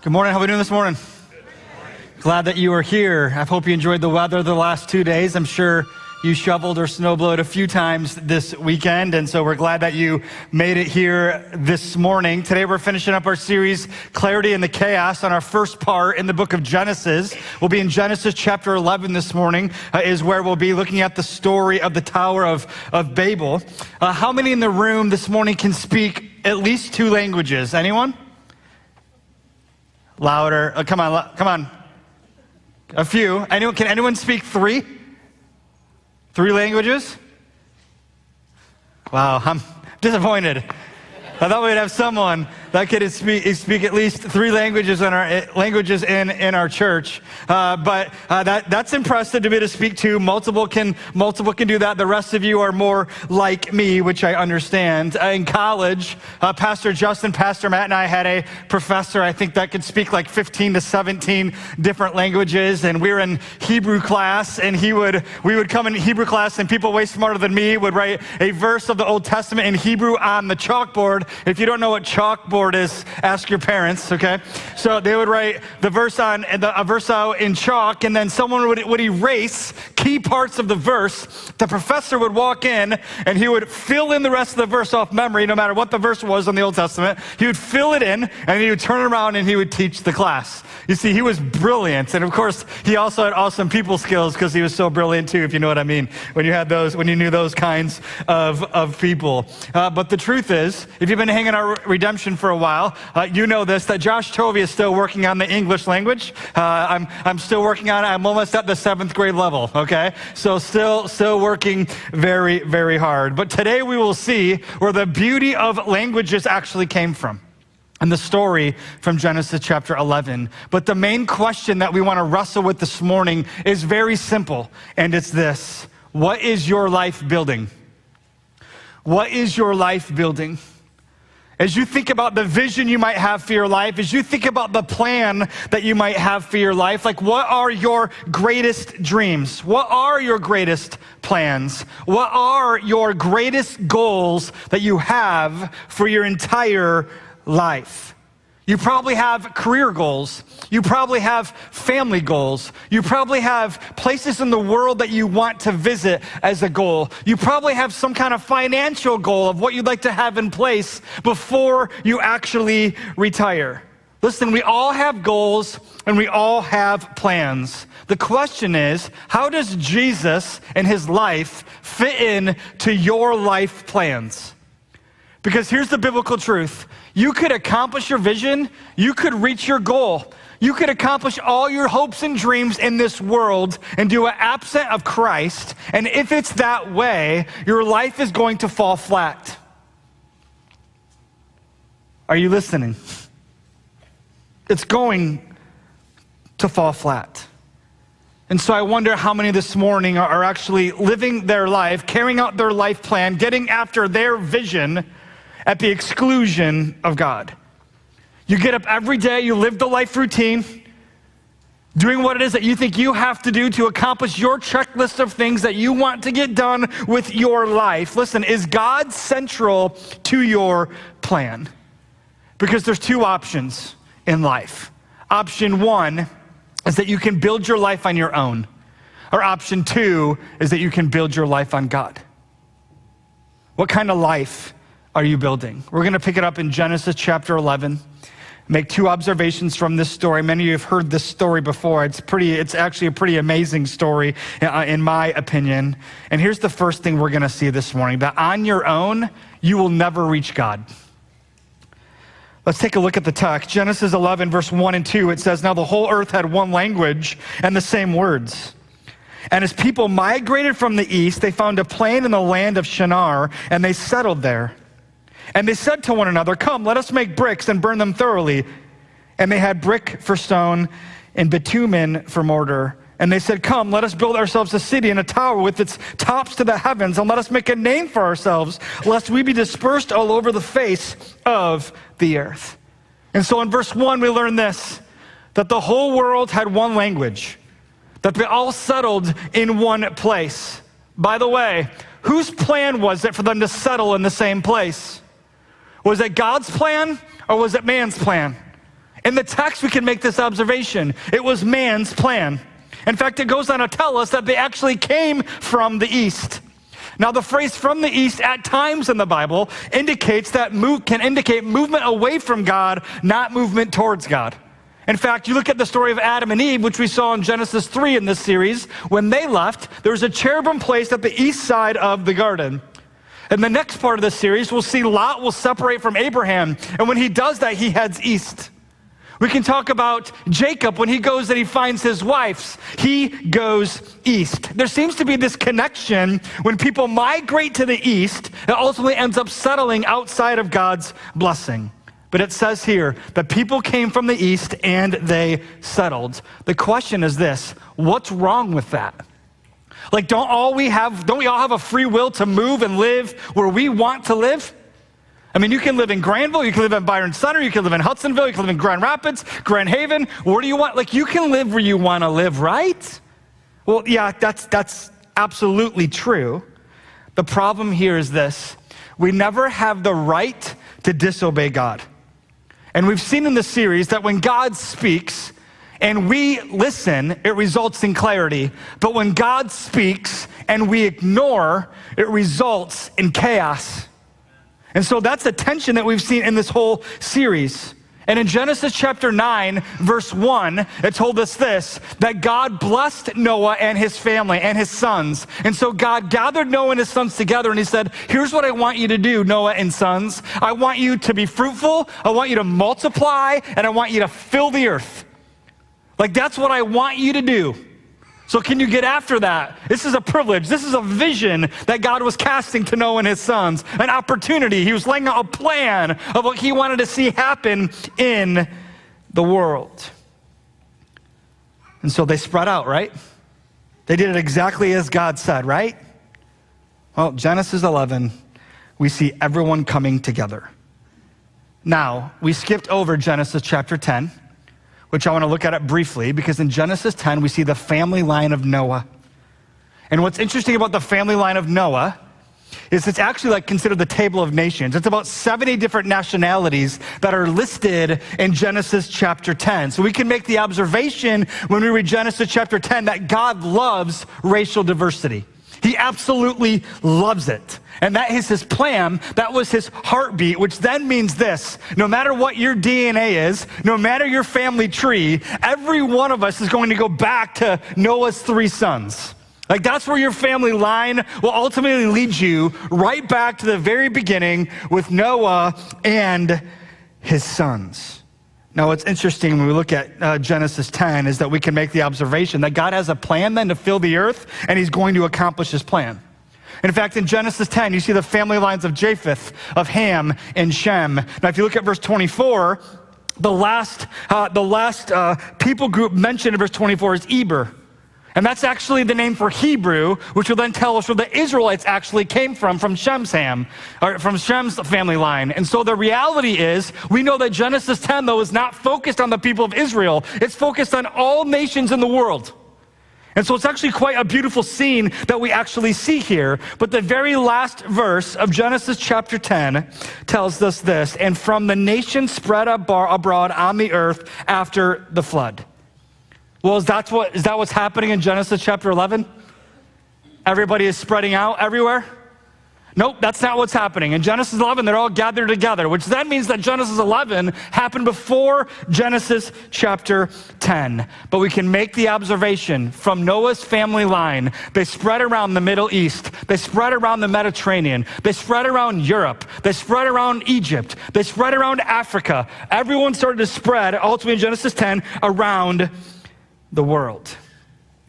Good morning. How are we doing this morning? Glad that you are here. I hope you enjoyed the weather the last 2 days. I'm sure you shoveled or snowblowed a few times this weekend, and so we're glad that you made it here this morning. Today we're finishing up our series, Clarity in the Chaos, on our first part in the book of Genesis. We'll be in Genesis chapter 11 this morning, is where we'll be looking at the story of the Tower of Babel. How many in the room this morning can speak at least 2 languages? Anyone? Louder. Come on. A few. Can anyone speak 3? 3 languages? Wow, I'm disappointed. I thought we'd have someone that could speak at least 3 languages in our church. But that's impressive to be able to speak to. Multiple can do that. The rest of you are more like me, which I understand. In college, Pastor Justin, Pastor Matt, and I had a professor, I think, that could speak like 15 to 17 different languages. And we were in Hebrew class, and we would come in Hebrew class, and people way smarter than me would write a verse of the Old Testament in Hebrew on the chalkboard. If you don't know what chalkboard is, ask your parents, okay? So they would write a verse out in chalk, and then someone would erase key parts of the verse. The professor would walk in, and he would fill in the rest of the verse off memory, no matter what the verse was in the Old Testament. He would fill it in, and he would turn around, and he would teach the class. You see, he was brilliant, and of course, he also had awesome people skills because he was so brilliant too, if you know what I mean, when you knew those kinds of people. But the truth is, if you've been hanging out Redemption for a while, you know this, that Josh Tovey is still working on the English language. I'm still working on it. I'm almost at the 7th grade level, okay? So still working very, very hard. But today we will see where the beauty of languages actually came from, and the story from Genesis chapter 11. But the main question that we want to wrestle with this morning is very simple, and it's this: what is your life building? What is your life building? As you think about the vision you might have for your life, as you think about the plan that you might have for your life, like, what are your greatest dreams? What are your greatest plans? What are your greatest goals that you have for your entire life? You probably have career goals. You probably have family goals. You probably have places in the world that you want to visit as a goal. You probably have some kind of financial goal of what you'd like to have in place before you actually retire. Listen, we all have goals and we all have plans. The question is, how does Jesus and his life fit in to your life plans? Because here's the biblical truth. You could accomplish your vision. You could reach your goal. You could accomplish all your hopes and dreams in this world and do it absent of Christ. And if it's that way, your life is going to fall flat. Are you listening? It's going to fall flat. And so I wonder how many this morning are actually living their life, carrying out their life plan, getting after their vision at the exclusion of God. You get up every day, you live the life routine, doing what it is that you think you have to do to accomplish your checklist of things that you want to get done with your life. Listen, is God central to your plan? Because there's 2 options in life. Option 1 is that you can build your life on your own. Or option 2 is that you can build your life on God. What kind of life are you building? We're going to pick it up in Genesis chapter 11. Make 2 observations from this story. Many of you have heard this story before. It's actually a pretty amazing story, in my opinion. And here's the first thing we're going to see this morning: that on your own, you will never reach God. Let's take a look at the text. Genesis 11, verse 1 and 2, it says, "Now the whole earth had one language and the same words. And as people migrated from the east, they found a plain in the land of Shinar, and they settled there. And they said to one another, 'Come, let us make bricks and burn them thoroughly.' And they had brick for stone and bitumen for mortar. And they said, 'Come, let us build ourselves a city and a tower with its tops to the heavens, and let us make a name for ourselves, lest we be dispersed all over the face of the earth.'" And so in verse 1, we learn this: that the whole world had one language, that they all settled in one place. By the way, whose plan was it for them to settle in the same place? Was it God's plan or was it man's plan? In the text, we can make this observation. It was man's plan. In fact, it goes on to tell us that they actually came from the east. Now, the phrase from the east at times in the Bible indicates that can indicate movement away from God, not movement towards God. In fact, you look at the story of Adam and Eve, which we saw in Genesis 3 in this series. When they left, there was a cherubim placed at the east side of the garden. In the next part of the series, we'll see Lot will separate from Abraham. And when he does that, he heads east. We can talk about Jacob when he goes and he finds his wives. He goes east. There seems to be this connection when people migrate to the east, it ultimately ends up settling outside of God's blessing. But it says here that people came from the east and they settled. The question is this: what's wrong with that? Like, don't we all have a free will to move and live where we want to live? I mean, you can live in Granville, you can live in Byron Center, you can live in Hudsonville, you can live in Grand Rapids, Grand Haven. Where do you want? Like, you can live where you want to live, right? Well, yeah, that's absolutely true. The problem here is this: we never have the right to disobey God. And we've seen in the series that when God speaks and we listen, it results in clarity. But when God speaks and we ignore, it results in chaos. And so that's a tension that we've seen in this whole series. And in Genesis chapter 9, verse 1, it told us this, that God blessed Noah and his family and his sons. And so God gathered Noah and his sons together and he said, here's what I want you to do, Noah and sons. I want you to be fruitful, I want you to multiply, and I want you to fill the earth. Like, that's what I want you to do. So can you get after that? This is a privilege. This is a vision that God was casting to Noah and his sons, an opportunity. He was laying out a plan of what he wanted to see happen in the world. And so they spread out, right? They did it exactly as God said, right? Well, Genesis 11, we see everyone coming together. Now, we skipped over Genesis chapter 10, which I want to look at it briefly, because in Genesis 10, we see the family line of Noah. And what's interesting about the family line of Noah is it's actually like considered the table of nations. It's about 70 different nationalities that are listed in Genesis chapter 10. So we can make the observation when we read Genesis chapter 10 that God loves racial diversity. He absolutely loves it. And that is his plan. That was his heartbeat, which then means this: no matter what your DNA is, no matter your family tree, every one of us is going to go back to Noah's 3 sons. Like, that's where your family line will ultimately lead you, right back to the very beginning with Noah and his sons. Now, what's interesting when we look at Genesis 10 is that we can make the observation that God has a plan then to fill the earth, and he's going to accomplish his plan. In fact, in Genesis 10, you see the family lines of Japheth, of Ham, and Shem. Now, if you look at verse 24, the last people group mentioned in verse 24 is Eber. And that's actually the name for Hebrew, which will then tell us where the Israelites actually came from Shem's family line. And so the reality is, we know that Genesis 10, though, is not focused on the people of Israel. It's focused on all nations in the world. And so it's actually quite a beautiful scene that we actually see here. But the very last verse of Genesis chapter 10 tells us this: and from the nations spread abroad on the earth after the flood. Well, is that what's happening in Genesis chapter 11? Everybody is spreading out everywhere? Nope, that's not what's happening. In Genesis 11, they're all gathered together, which then means that Genesis 11 happened before Genesis chapter 10. But we can make the observation from Noah's family line, they spread around the Middle East, they spread around the Mediterranean, they spread around Europe, they spread around Egypt, they spread around Africa. Everyone started to spread, ultimately in Genesis 10, around the world.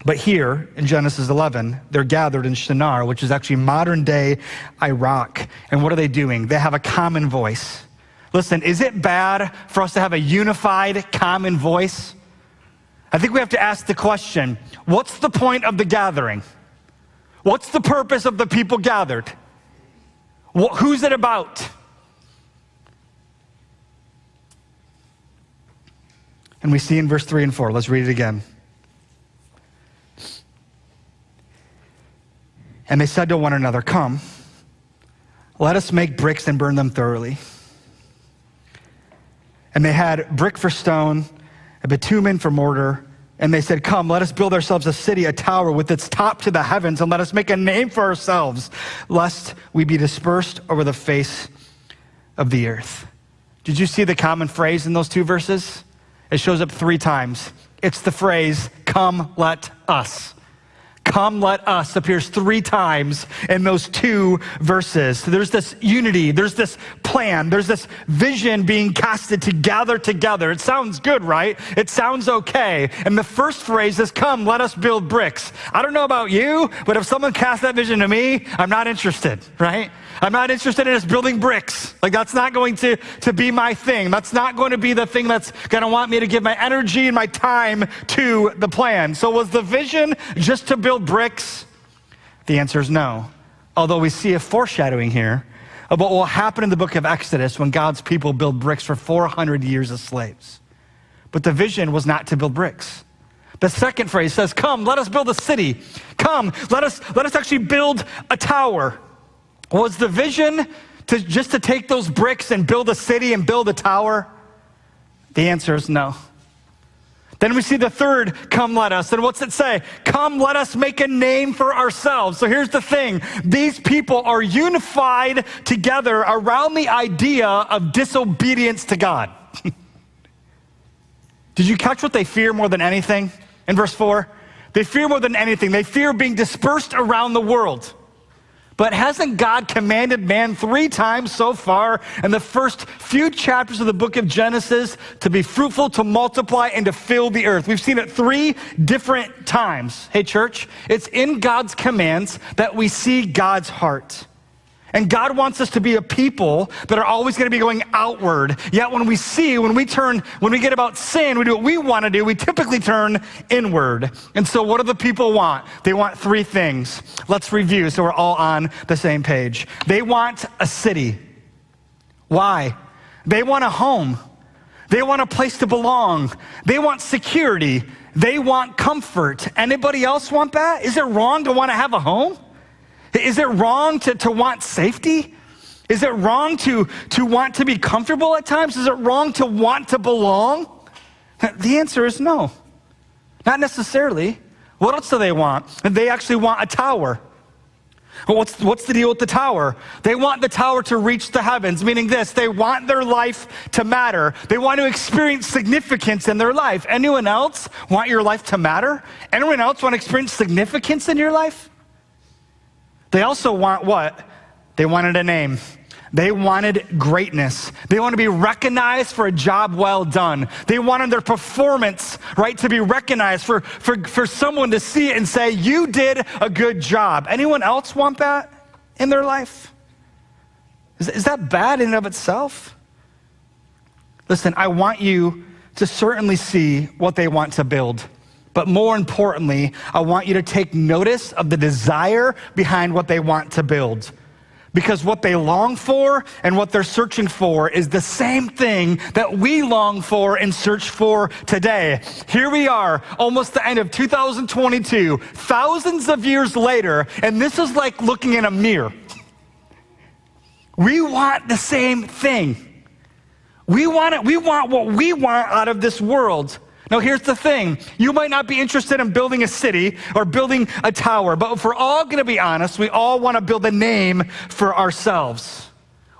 But here in Genesis 11, they're gathered in Shinar, which is actually modern day Iraq. And what are they doing? They have a common voice. Listen, is it bad for us to have a unified common voice? I think we have to ask the question, what's the point of the gathering? What's the purpose of the people gathered? Who's it about? And we see in verse 3 and 4, let's read it again. And they said to one another, come, let us make bricks and burn them thoroughly. And they had brick for stone, a bitumen for mortar. And they said, come, let us build ourselves a city, a tower with its top to the heavens, and let us make a name for ourselves, lest we be dispersed over the face of the earth. Did you see the common phrase in those two verses? It shows up 3 times. It's the phrase, come, let us. Come, let us appears 3 times in those 2 verses. So there's this unity, there's this plan, there's this vision being casted to gather together. It sounds good, right? It sounds okay. And the first phrase is, come, let us build bricks. I don't know about you, but if someone casts that vision to me, I'm not interested, right? I'm not interested in just building bricks. Like, that's not going to be my thing. That's not going to be the thing that's going to want me to give my energy and my time to the plan. So was the vision just to build bricks? The answer is no. Although we see a foreshadowing here of what will happen in the book of Exodus when God's people build bricks for 400 years as slaves. But the vision was not to build bricks. The second phrase says, come, let us build a city. Come, let us actually build a tower. Was the vision just to take those bricks and build a city and build a tower? The answer is no. Then we see the third, come let us. And what's it say? Come, let us make a name for ourselves. So here's the thing. These people are unified together around the idea of disobedience to God. Did you catch what they fear more than anything in verse 4? They fear more than anything. They fear being dispersed around the world. But hasn't God commanded man 3 times so far in the first few chapters of the book of Genesis to be fruitful, to multiply, and to fill the earth? We've seen it 3 different times. Hey, church, it's in God's commands that we see God's heart. And God wants us to be a people that are always going to be going outward. Yet when we get about sin, we do what we want to do, we typically turn inward. And so what do the people want? They want 3 things. Let's review so we're all on the same page. They want a city. Why? They want a home. They want a place to belong. They want security. They want comfort. Anybody else want that? Is it wrong to want to have a home? Is it wrong to want safety? Is it wrong to want to be comfortable at times? Is it wrong to want to belong? The answer is no, not necessarily. What else do they want? They actually want a tower. Well, what's the deal with the tower? They want the tower to reach the heavens, meaning this, they want their life to matter. They want to experience significance in their life. Anyone else want your life to matter? Anyone else want to experience significance in your life? They also want what? They wanted a name. They wanted greatness. They want to be recognized for a job well done. They wanted their performance, right, to be recognized, for someone to see it and say, you did a good job. Anyone else want that in their life? Is that bad in and of itself? Listen, I want you to certainly see what they want to build. But more importantly, I want you to take notice of the desire behind what they want to build. Because what they long for and what they're searching for is the same thing that we long for and search for today. Here we are, almost the end of 2022, thousands of years later, and this is like looking in a mirror. We want the same thing. We want it. We want what we want out of this world. Now, here's the thing. You might not be interested in building a city or building a tower, but if we're all going to be honest, we all want to build a name for ourselves.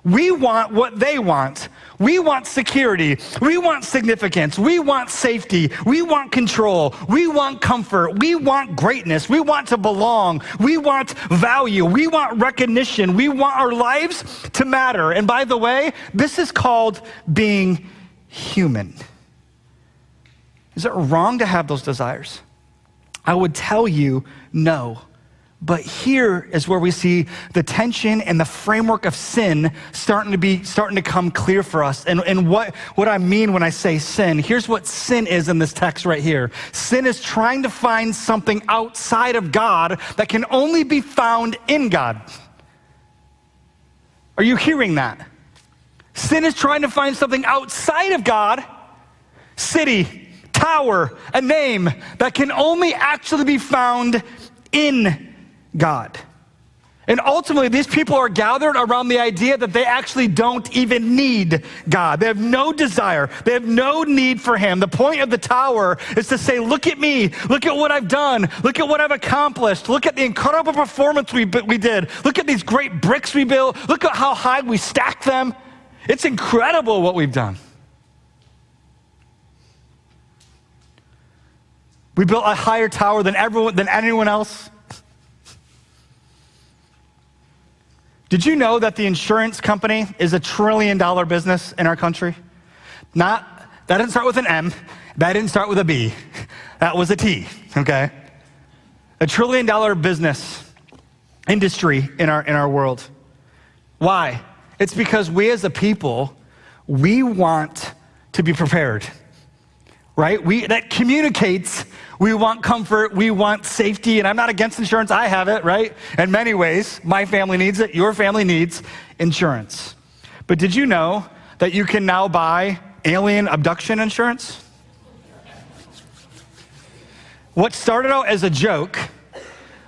We want what they want. We want security. We want significance. We want safety. We want control. We want comfort. We want greatness. We want to belong. We want value. We want recognition. We want our lives to matter. And by the way, this is called being human. Is it wrong to have those desires? I would tell you no. But here is where we see the tension and the framework of sin starting to come clear for us. And what I mean when I say sin, here's what sin is in this text right here. Sin is trying to find something outside of God that can only be found in God. Are you hearing that? Sin is trying to find something outside of God, city, tower, a name that can only actually be found in God. And ultimately, these people are gathered around the idea that they actually don't even need God. They have no desire. They have no need for him. The point of the tower is to say, look at me. Look at what I've done. Look at what I've accomplished. Look at the incredible performance we did. Look at these great bricks we built. Look at how high we stacked them. It's incredible what we've done. We built a higher tower than anyone else. Did you know that the insurance company is $1 trillion business in our country? That didn't start with an M. That didn't start with a B. That was a T, okay? $1 trillion business industry in our world. Why? It's because we as a people, we want to be prepared, right? That communicates, we want comfort, we want safety, and I'm not against insurance, I have it, right? In many ways, my family needs it, your family needs insurance. But did you know that you can now buy alien abduction insurance? What started out as a joke,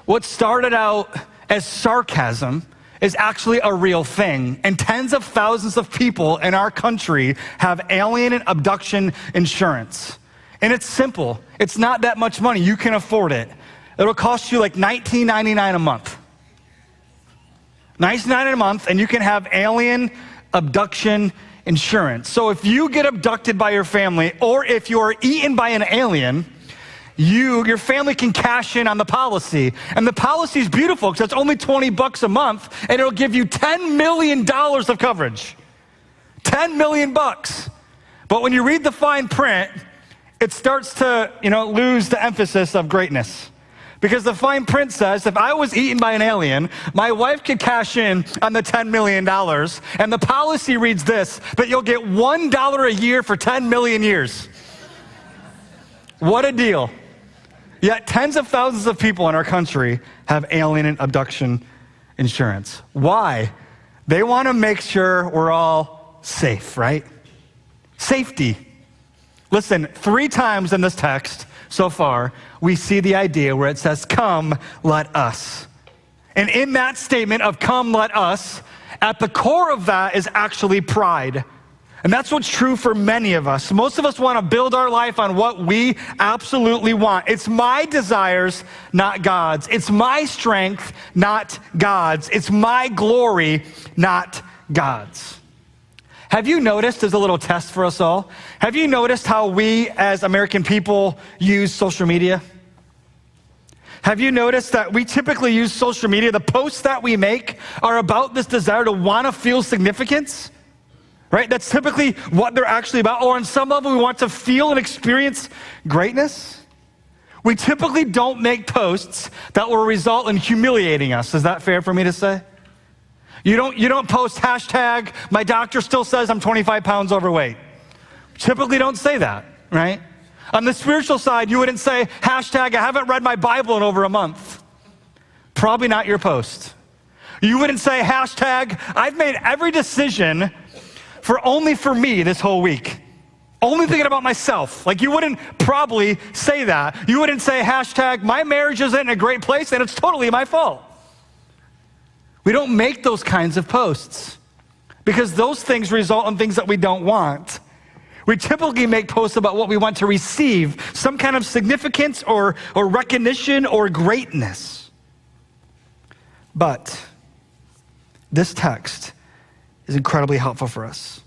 what started out as sarcasm, is actually a real thing. And tens of thousands of people in our country have alien and abduction insurance. And it's simple. It's not that much money. You can afford it. It'll cost you like $19.99 a month. $19.99 a month, and you can have alien abduction insurance. So if you get abducted by your family, or if you are eaten by an alien, your family can cash in on the policy. And the policy is beautiful because it's only $20 a month, and it'll give you $10 million of coverage. $10 million. But when you read the fine print, it starts to, lose the emphasis of greatness. Because the fine print says, if I was eaten by an alien, my wife could cash in on the $10 million, and the policy reads this, that you'll get $1 a year for 10 million years. What a deal. Yet tens of thousands of people in our country have alien and abduction insurance. Why? They want to make sure we're all safe, right? Safety. Listen, 3 times in this text so far, we see the idea where it says, come, let us. And in that statement of come, let us, at the core of that is actually pride. And that's what's true for many of us. Most of us want to build our life on what we absolutely want. It's my desires, not God's. It's my strength, not God's. It's my glory, not God's. Have you noticed, as a little test for us all, have you noticed how we as American people use social media? Have you noticed that we typically use social media, the posts that we make are about this desire to want to feel significance? Right? That's typically what they're actually about. Or on some level, we want to feel and experience greatness. We typically don't make posts that will result in humiliating us. Is that fair for me to say? You don't post hashtag, my doctor still says I'm 25 pounds overweight. Typically don't say that, right? On the spiritual side, you wouldn't say hashtag, I haven't read my Bible in over a month. Probably not your post. You wouldn't say hashtag, I've made every decision only for me this whole week. Only thinking about myself. Like, you wouldn't probably say that. You wouldn't say hashtag, my marriage isn't in a great place and it's totally my fault. We don't make those kinds of posts because those things result in things that we don't want. We typically make posts about what we want to receive, some kind of significance or recognition or greatness. But this text is incredibly helpful for us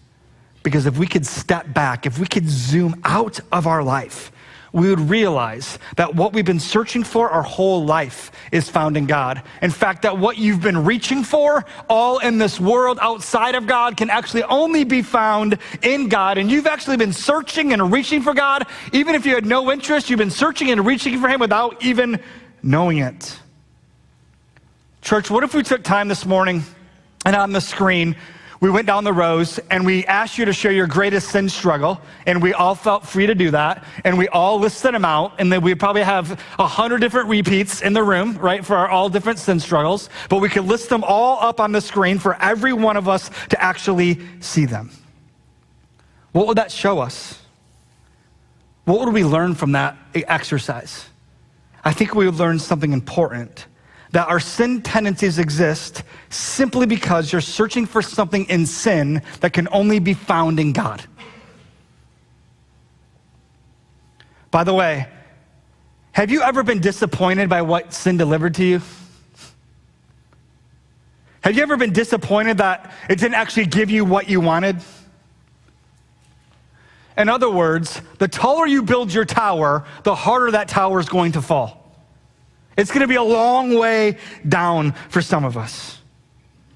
because if we could step back, if we could zoom out of our life, we would realize that what we've been searching for our whole life is found in God. In fact, that what you've been reaching for all in this world outside of God can actually only be found in God. And you've actually been searching and reaching for God. Even if you had no interest, you've been searching and reaching for him without even knowing it. Church, what if we took time this morning and on the screen, we went down the rows and we asked you to share your greatest sin struggle, and we all felt free to do that, and we all listed them out, and then we probably have 100 different repeats in the room, right, for our all different sin struggles, but we could list them all up on the screen for every one of us to actually see them. What would that show us? What would we learn from that exercise? I think we would learn something important, that our sin tendencies exist simply because you're searching for something in sin that can only be found in God. By the way, have you ever been disappointed by what sin delivered to you? Have you ever been disappointed that it didn't actually give you what you wanted? In other words, the taller you build your tower, the harder that tower is going to fall. It's going to be a long way down for some of us.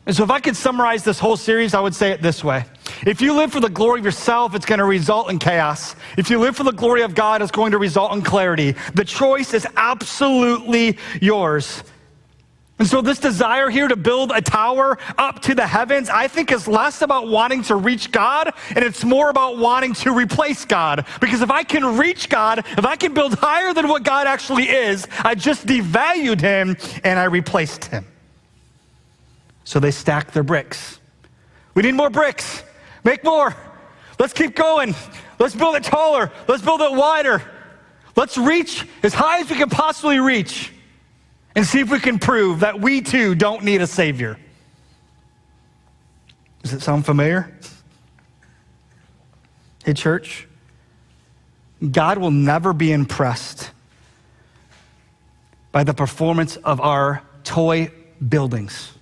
And so if I could summarize this whole series, I would say it this way. If you live for the glory of yourself, it's going to result in chaos. If you live for the glory of God, it's going to result in clarity. The choice is absolutely yours. And so this desire here to build a tower up to the heavens, I think is less about wanting to reach God, and it's more about wanting to replace God. Because if I can reach God, if I can build higher than what God actually is, I just devalued him and I replaced him. So they stack their bricks. We need more bricks. Make more. Let's keep going. Let's build it taller. Let's build it wider. Let's reach as high as we can possibly reach and see if we can prove that we too don't need a savior. Does it sound familiar? Hey, church, God will never be impressed by the performance of our toy buildings,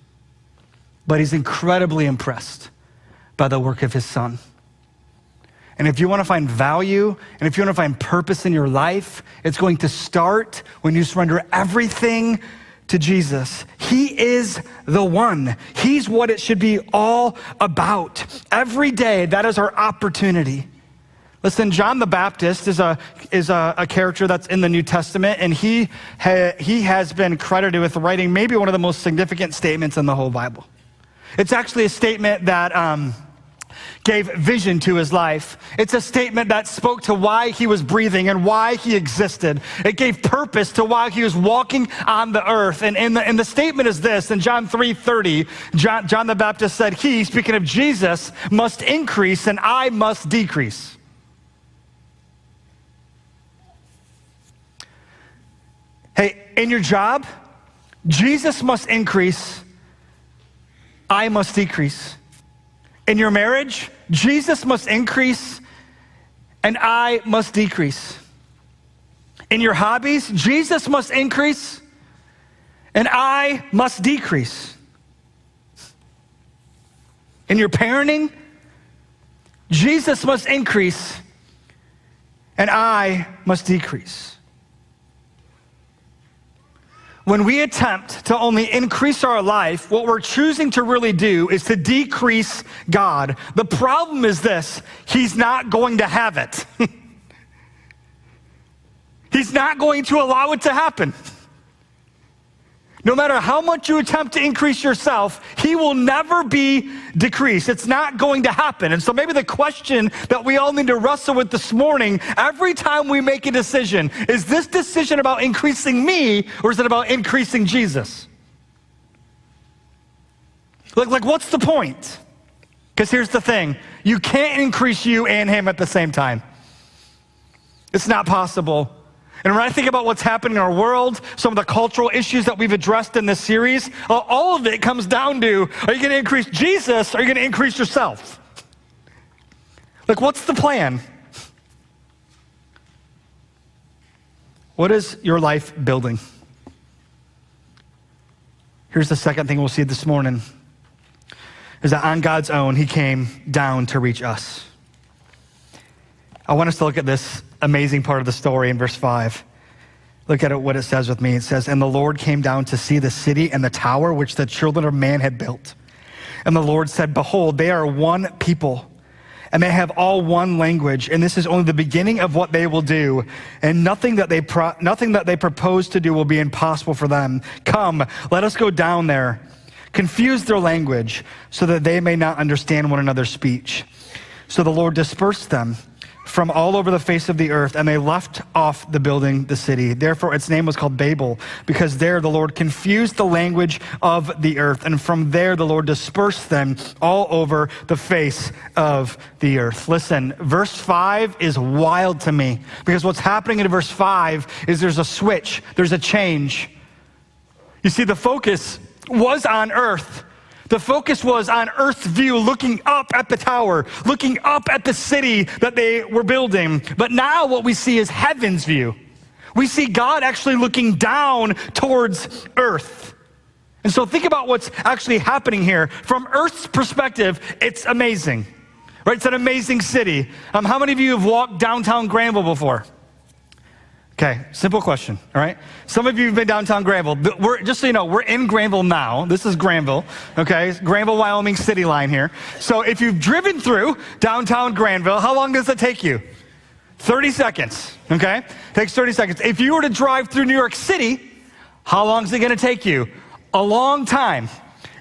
but he's incredibly impressed by the work of his Son. And if you want to find value, and if you want to find purpose in your life, it's going to start when you surrender everything to Jesus. He is the one. He's what it should be all about. Every day, that is our opportunity. Listen, John the Baptist is a character that's in the New Testament, and he has been credited with writing maybe one of the most significant statements in the whole Bible. It's actually a statement that gave vision to his life. It's a statement that spoke to why he was breathing and why he existed. It gave purpose to why he was walking on the earth. And the statement is this, in John 3:30, John the Baptist said, he, speaking of Jesus, must increase and I must decrease. Hey, in your job, Jesus must increase, I must decrease. In your marriage, Jesus must increase and I must decrease. In your hobbies, Jesus must increase and I must decrease. In your parenting, Jesus must increase and I must decrease. When we attempt to only increase our life, what we're choosing to really do is to decrease God. The problem is this: he's not going to have it. He's not going to allow it to happen. No matter how much you attempt to increase yourself, he will never be decreased. It's not going to happen. And so maybe the question that we all need to wrestle with this morning, every time we make a decision, is this decision about increasing me or is it about increasing Jesus? Like what's the point? Because here's the thing, you can't increase you and him at the same time. It's not possible. And when I think about what's happening in our world, some of the cultural issues that we've addressed in this series, all of it comes down to, are you going to increase Jesus or are you going to increase yourself? Like, what's the plan? What is your life building? Here's the second thing we'll see this morning, is that on God's own, he came down to reach us. I want us to look at this amazing part of the story in verse 5. Look at what it says with me. It says, and the Lord came down to see the city and the tower which the children of man had built. And the Lord said, behold, they are one people, and they have all one language, and this is only the beginning of what they will do, and nothing that they propose to do will be impossible for them. Come, let us go down there, confuse their language, so that they may not understand one another's speech. So the Lord dispersed them from all over the face of the earth, and they left off the building the city. Therefore, its name was called Babel, because there the Lord confused the language of the earth, and from there the Lord dispersed them all over the face of the earth. Listen, verse 5 is wild to me, because what's happening in verse 5 is there's a switch, there's a change. You see, the focus was on earth. The focus was on earth's view, looking up at the tower, looking up at the city that they were building. But now what we see is heaven's view. We see God actually looking down towards earth. And so think about what's actually happening here. From earth's perspective, it's amazing, right? It's an amazing city. How many of you have walked downtown Granville before? Okay, simple question, all right? Some of you have been downtown Granville. Just so you know, we're in Granville now. This is Granville, okay? Granville, Wyoming city line here. So if you've driven through downtown Granville, how long does it take you? 30 seconds, okay? Takes 30 seconds. If you were to drive through New York City, how long is it gonna take you? A long time.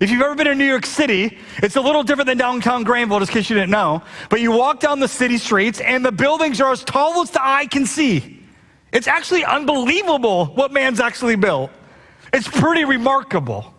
If you've ever been in New York City, it's a little different than downtown Granville, just in case you didn't know. But you walk down the city streets and the buildings are as tall as the eye can see. It's actually unbelievable what man's actually built. It's pretty remarkable.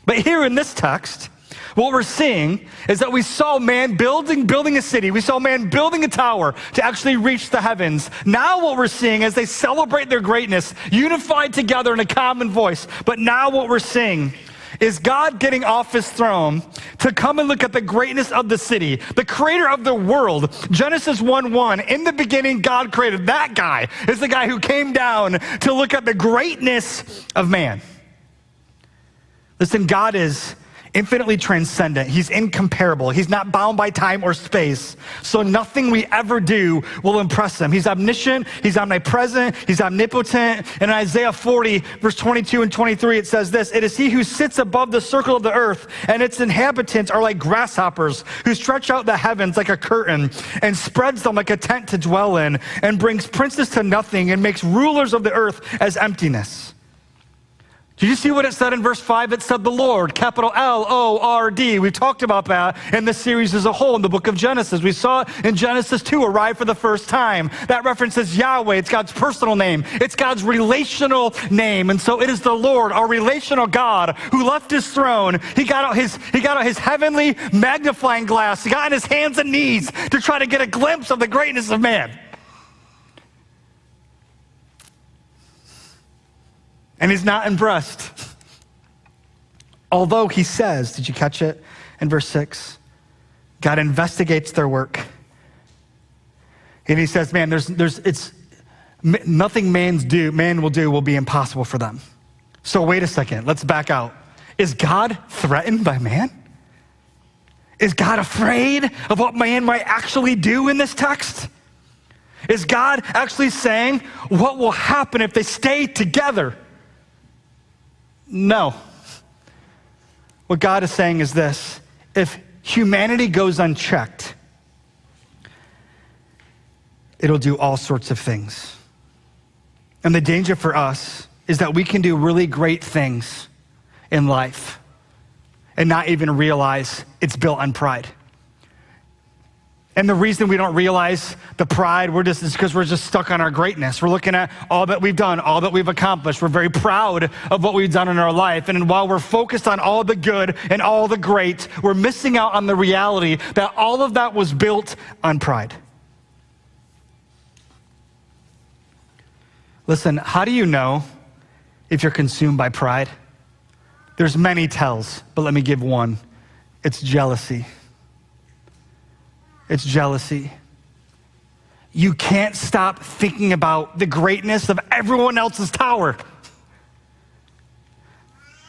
But here in this text, what we're seeing is that we saw man building a city. We saw man building a tower to actually reach the heavens. Now what we're seeing is they celebrate their greatness, unified together in a common voice. But now what we're seeing is God getting off his throne to come and look at the greatness of the city, the creator of the world. Genesis 1:1, in the beginning, God created. That guy is the guy who came down to look at the greatness of man. Listen, God is infinitely transcendent. He's incomparable. He's not bound by time or space. So nothing we ever do will impress him. He's omniscient. He's omnipresent. He's omnipotent. In Isaiah 40, verse 22 and 23, it says this: "It is he who sits above the circle of the earth, and its inhabitants are like grasshoppers, who stretch out the heavens like a curtain and spreads them like a tent to dwell in, and brings princes to nothing and makes rulers of the earth as emptiness." Did you see what it said in verse 5? It said the Lord, capital L-O-R-D. We've talked about that in this series as a whole in the book of Genesis. We saw it in Genesis 2 arrive for the first time. That references Yahweh. It's God's personal name. It's God's relational name. And so it is the Lord, our relational God, who left his throne. He got out his heavenly magnifying glass. He got on his hands and knees to try to get a glimpse of the greatness of man. And he's not impressed. Although he says, did you catch it in verse 6? God investigates their work. And he says, man, it's nothing man will do will be impossible for them. So wait a second, let's back out. Is God threatened by man? Is God afraid of what man might actually do in this text? Is God actually saying what will happen if they stay together? No. What God is saying is this: if humanity goes unchecked, it'll do all sorts of things. And the danger for us is that we can do really great things in life and not even realize it's built on pride. And the reason we don't realize the pride, is because we're just stuck on our greatness. We're looking at all that we've done, all that we've accomplished. We're very proud of what we've done in our life. And while we're focused on all the good and all the great, we're missing out on the reality that all of that was built on pride. Listen, how do you know if you're consumed by pride? There's many tells, but let me give one. It's jealousy. It's jealousy. You can't stop thinking about the greatness of everyone else's tower.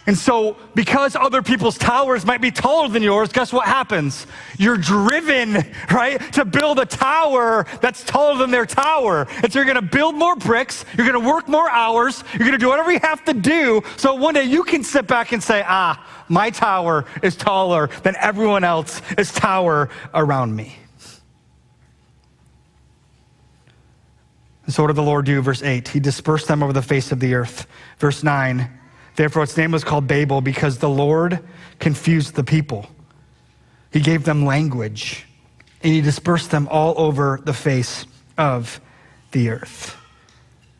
And so, because other people's towers might be taller than yours, guess what happens? You're driven, right, to build a tower that's taller than their tower. And so you're gonna build more bricks, you're gonna work more hours, you're gonna do whatever you have to do, so one day you can sit back and say, my tower is taller than everyone else's tower around me. And so what did the Lord do? Verse 8, he dispersed them over the face of the earth. Verse 9, therefore its name was called Babel, because the Lord confused the people. He gave them language, and he dispersed them all over the face of the earth.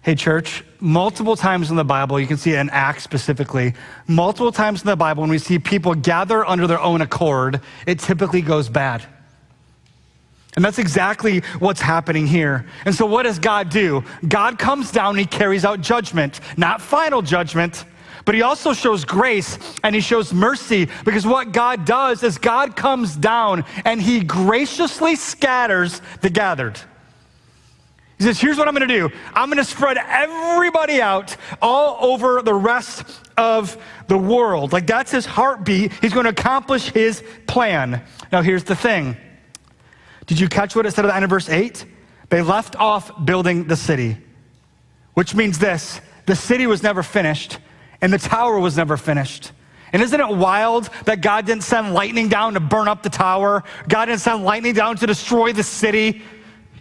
Hey church, multiple times in the Bible, you can see it in Acts specifically, multiple times in the Bible when we see people gather under their own accord, it typically goes bad. And that's exactly what's happening here. And so what does God do? God comes down and he carries out judgment, not final judgment, But he also shows grace and he shows mercy, because what God does is God comes down and he graciously scatters the gathered. He says, here's what I'm going to do. I'm going to spread everybody out all over the rest of the world. Like, that's his heartbeat. He's going to accomplish his plan. Now, here's the thing. Did you catch what it said at the end of verse 8? They left off building the city, which means this: the city was never finished and the tower was never finished. And isn't it wild that God didn't send lightning down to burn up the tower? God didn't send lightning down to destroy the city.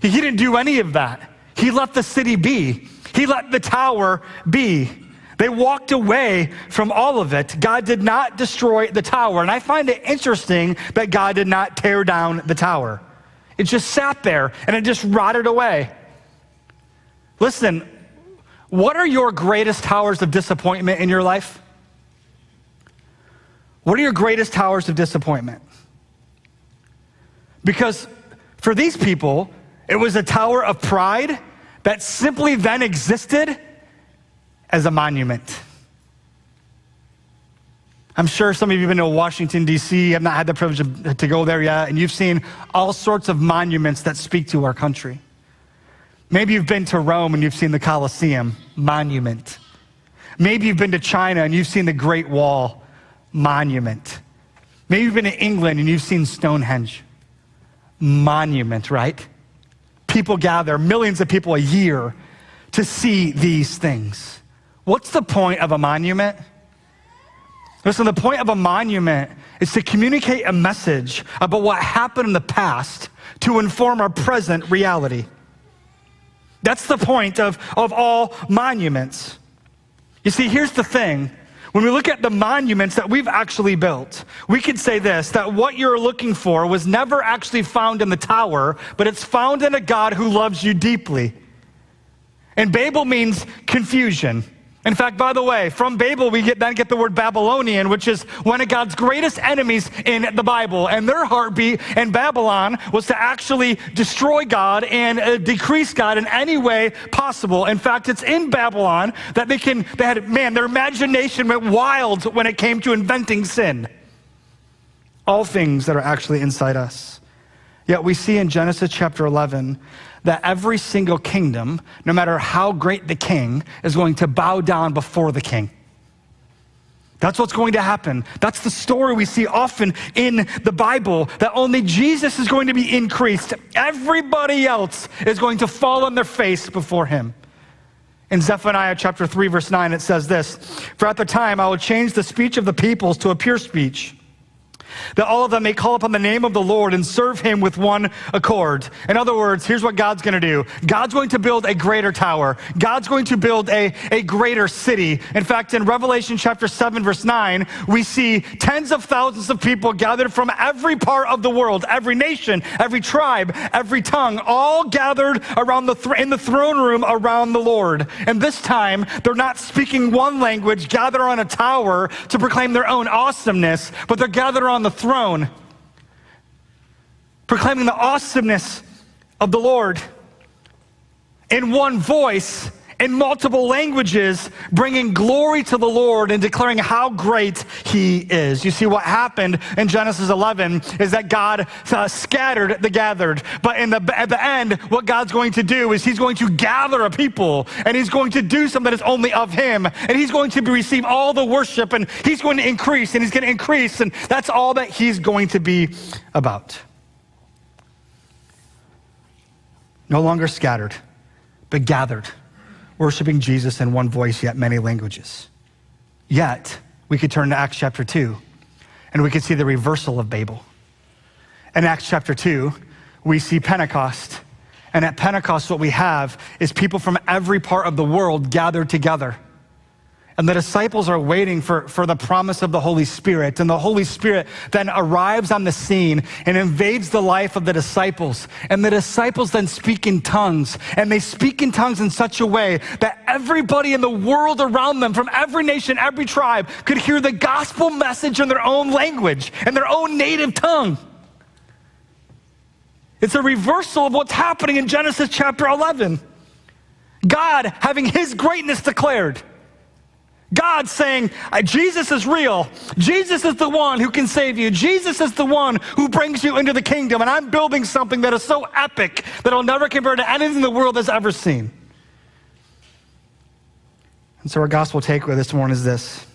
He didn't do any of that. He let the city be. He let the tower be. They walked away from all of it. God did not destroy the tower. And I find it interesting that God did not tear down the tower. It just sat there and it just rotted away. Listen, what are your greatest towers of disappointment in your life? What are your greatest towers of disappointment? Because for these people, it was a tower of pride that simply then existed as a monument. I'm sure some of you have been to Washington, D.C. I've not had the privilege to go there yet, and you've seen all sorts of monuments that speak to our country. Maybe you've been to Rome and you've seen the Colosseum, monument. Maybe you've been to China and you've seen the Great Wall, monument. Maybe you've been to England and you've seen Stonehenge, monument, right? People gather, millions of people a year, to see these things. What's the point of a monument? Listen, the point of a monument is to communicate a message about what happened in the past to inform our present reality. That's the point of all monuments. You see, here's the thing. When we look at the monuments that we've actually built, we could say this, that what you're looking for was never actually found in the tower, but it's found in a God who loves you deeply. And Babel means confusion. In fact, by the way, from Babel, we then get the word Babylonian, which is one of God's greatest enemies in the Bible. And their heartbeat in Babylon was to actually destroy God and decrease God in any way possible. In fact, it's in Babylon that their imagination went wild when it came to inventing sin. All things that are actually inside us. Yet we see in Genesis chapter 11 that every single kingdom, no matter how great the king, is going to bow down before the king. That's what's going to happen. That's the story we see often in the Bible, that only Jesus is going to be increased. Everybody else is going to fall on their face before him. In Zephaniah chapter 3, verse 9, it says this: "For at the time I will change the speech of the peoples to a pure speech, that all of them may call upon the name of the Lord and serve him with one accord." In other words, here's what God's going to do. God's going to build a greater tower. God's going to build a greater city. In fact, in Revelation chapter 7, verse 9, we see tens of thousands of people gathered from every part of the world, every nation, every tribe, every tongue, all gathered around in the throne room around the Lord. And this time, they're not speaking one language, gathered on a tower to proclaim their own awesomeness, but they're gathered on the throne, proclaiming the awesomeness of the Lord in one voice, in multiple languages, bringing glory to the Lord and declaring how great he is. You see, what happened in Genesis 11 is that God scattered the gathered. But at the end, what God's going to do is he's going to gather a people, and he's going to do something that is only of him. And he's going to receive all the worship, and he's going to increase, and he's going to increase. And that's all that he's going to be about. No longer scattered, but gathered, worshiping Jesus in one voice, yet many languages. Yet, we could turn to Acts chapter 2, and we could see the reversal of Babel. In Acts chapter 2, we see Pentecost. And at Pentecost, what we have is people from every part of the world gathered together. And the disciples are waiting for the promise of the Holy Spirit. And the Holy Spirit then arrives on the scene and invades the life of the disciples. And the disciples then speak in tongues. And they speak in tongues in such a way that everybody in the world around them, from every nation, every tribe, could hear the gospel message in their own language, in their own native tongue. It's a reversal of what's happening in Genesis chapter 11. God having his greatness declared. God saying, Jesus is real. Jesus is the one who can save you. Jesus is the one who brings you into the kingdom. And I'm building something that is so epic that I'll never compare to anything the world has ever seen. And so our gospel takeaway this morning is this,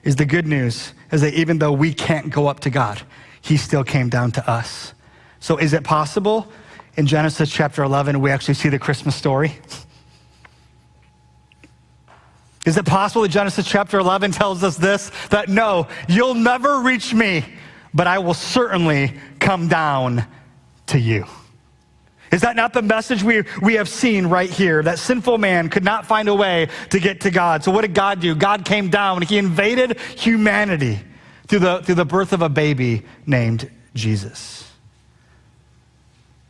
is the good news is that even though we can't go up to God, he still came down to us. So is it possible? In Genesis chapter 11, we actually see the Christmas story. Is it possible that Genesis chapter 11 tells us this, that no, you'll never reach me, but I will certainly come down to you? Is that not the message we have seen right here, that sinful man could not find a way to get to God? So what did God do? God came down. He invaded humanity through the birth of a baby named Jesus.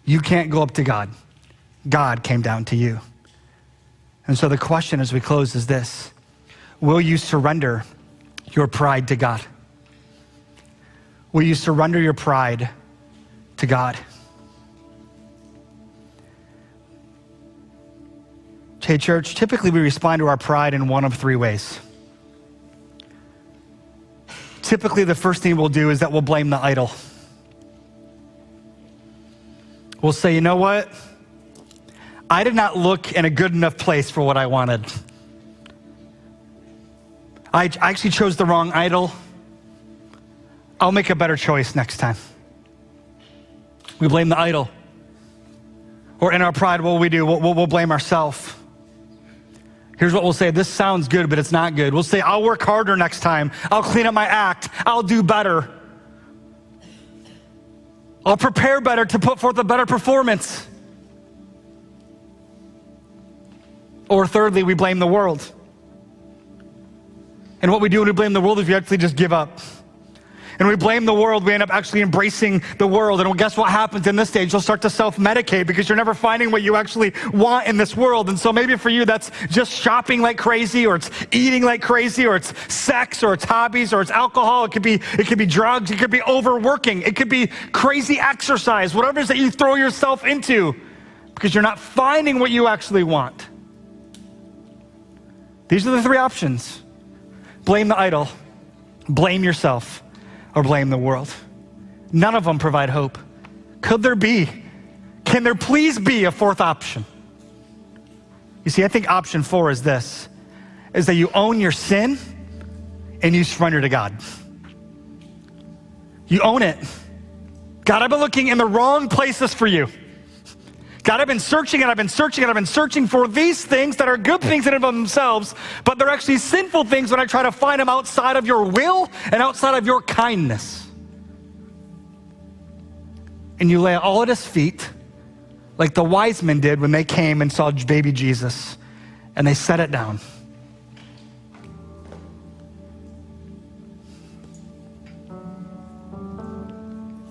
You can't go up to God. God came down to you. And so the question as we close is this: will you surrender your pride to God? Will you surrender your pride to God? Hey, church, typically we respond to our pride in one of three ways. Typically, the first thing we'll do is that we'll blame the idol. We'll say, you know what? I did not look in a good enough place for what I wanted. I actually chose the wrong idol. I'll make a better choice next time. We blame the idol. Or in our pride, what will we do? We'll blame ourselves. Here's what we'll say: this sounds good, but it's not good. We'll say, I'll work harder next time. I'll clean up my act. I'll do better. I'll prepare better to put forth a better performance. Or thirdly, we blame the world. And what we do when we blame the world is we actually just give up. And we blame the world, we end up actually embracing the world. And guess what happens in this stage? You'll start to self-medicate because you're never finding what you actually want in this world. And so maybe for you, that's just shopping like crazy, or it's eating like crazy, or it's sex, or it's hobbies, or it's alcohol. It could be drugs. It could be overworking. It could be crazy exercise, whatever it is that you throw yourself into because you're not finding what you actually want. These are the three options: blame the idol, blame yourself, or blame the world. None of them provide hope. Could there be? Can there please be a fourth option? You see, I think option 4 is this, is that you own your sin and you surrender to God. You own it. God, I've been looking in the wrong places for you. God, I've been searching and I've been searching and I've been searching for these things that are good things in and of themselves, but they're actually sinful things when I try to find them outside of your will and outside of your kindness. And you lay it all at his feet, like the wise men did when they came and saw baby Jesus, and they set it down.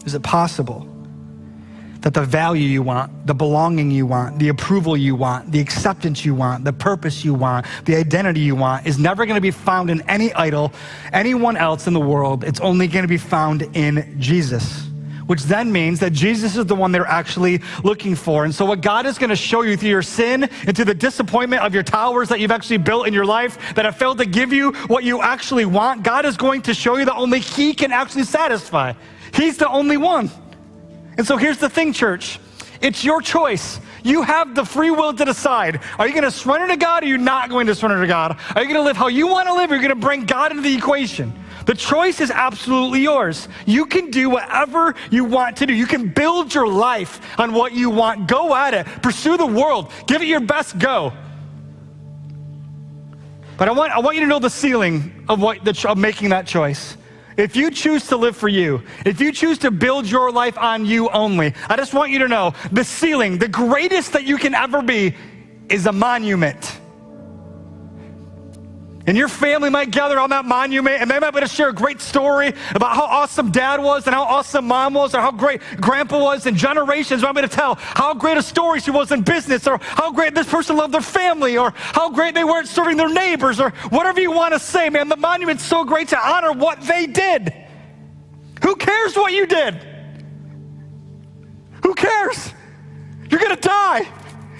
Is it possible that the value you want, the belonging you want, the approval you want, the acceptance you want, the purpose you want, the identity you want is never going to be found in any idol, anyone else in the world? It's only going to be found in Jesus, which then means that Jesus is the one they're actually looking for. And so what God is going to show you through your sin and through the disappointment of your towers that you've actually built in your life that have failed to give you what you actually want, God is going to show you that only he can actually satisfy. He's the only one. And so here's the thing, church. It's your choice. You have the free will to decide. Are you going to surrender to God or are you not going to surrender to God? Are you going to live how you want to live or are you going to bring God into the equation? The choice is absolutely yours. You can do whatever you want to do. You can build your life on what you want. Go at it. Pursue the world. Give it your best go. But I want you to know the ceiling of making that choice. If you choose to live for you, if you choose to build your life on you only, I just want you to know the ceiling, the greatest that you can ever be, is a monument. And your family might gather on that monument and they might be able to share a great story about how awesome dad was and how awesome mom was or how great grandpa was, and generations might be able to tell how great a story she was in business, or how great this person loved their family, or how great they weren't serving their neighbors, or whatever you want to say. Man, the monument's so great to honor what they did. Who cares what you did? Who cares? You're going to die.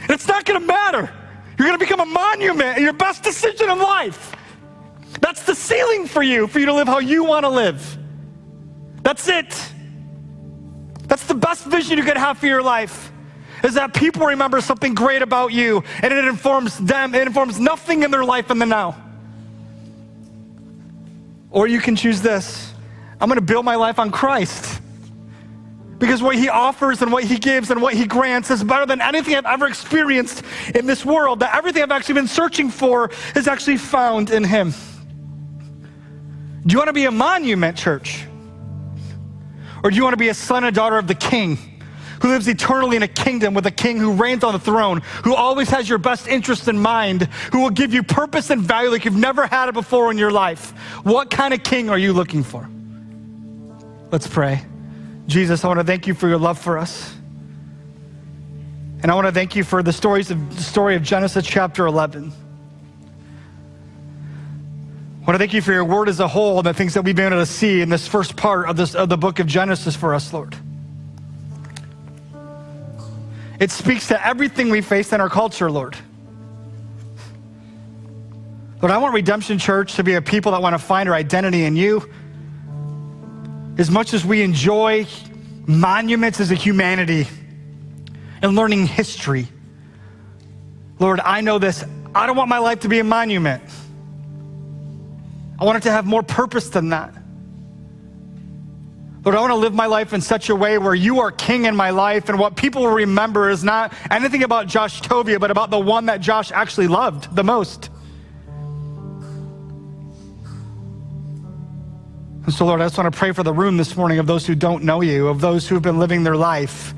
And it's not going to matter. You're going to become a monument, and your best decision in life That's the ceiling for you to live how you want to live. That's it. That's the best vision you could have for your life, is that people remember something great about you, and it informs them. It informs nothing in their life in the now. Or you can choose this. I'm going to build my life on Christ, because what he offers and what he gives and what he grants is better than anything I've ever experienced in this world. That everything I've actually been searching for is actually found in him. Do you want to be a monument, church? Or do you want to be a son and daughter of the King, who lives eternally in a kingdom with a king who reigns on the throne, who always has your best interest in mind, who will give you purpose and value like you've never had it before in your life? What kind of king are you looking for? Let's pray. Jesus, I want to thank you for your love for us. And I want to thank you for the story of Genesis chapter 11. I want to thank you for your word as a whole and the things that we've been able to see in this first part of the book of Genesis for us, Lord. It speaks to everything we face in our culture, Lord. Lord, I want Redemption Church to be a people that want to find our identity in you. As much as we enjoy monuments as a humanity and learning history, Lord, I know this. I don't want my life to be a monument. I want it to have more purpose than that. Lord, I want to live my life in such a way where you are king in my life, and what people will remember is not anything about Josh Tovia, but about the one that Josh actually loved the most. And so, Lord, I just want to pray for the room this morning of those who don't know you, of those who have been living their life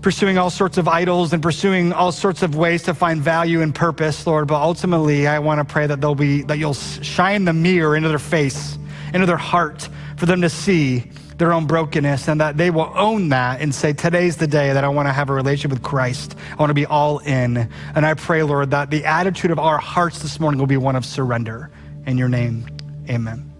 pursuing all sorts of idols and pursuing all sorts of ways to find value and purpose, Lord. But ultimately, I want to pray that you'll shine the mirror into their face, into their heart, for them to see their own brokenness, and that they will own that and say, today's the day that I want to have a relationship with Christ. I want to be all in. And I pray, Lord, that the attitude of our hearts this morning will be one of surrender. In your name, amen.